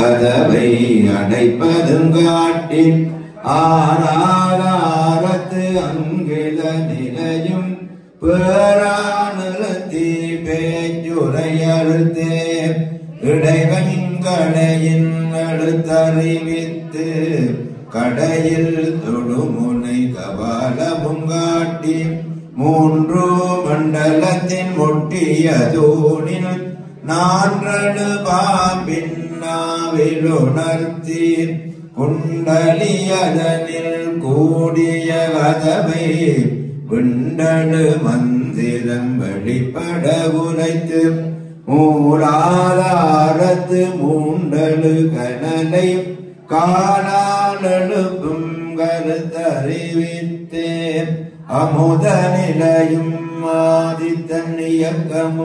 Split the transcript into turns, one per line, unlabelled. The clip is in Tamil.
கதவை அடைப்பதும் காட்டி ஆராரத்து அங்கில நிலையும் பேரானலத்தி பேச்சுரையறுத்தே இடைவங்களையின் அடுத்தறிவித்து கடையில் தொடுமுனை கபாலமும் காட்டி மூன்று மண்டலத்தின் முட்டிய தூணில் நான்றடு பாம்பின் நாவிலுணர்த்தி குண்டலியதனில் கூடிய கதவை விண்டடு மந்திரம் வெளிப்பட உரைத்து மூலாதாரத்து மூண்டலு கனலை காலாலெழுப்பும் கருத்தறிவித்தே அமுத நிலையும் ஆதித்தன் இயக்கமும்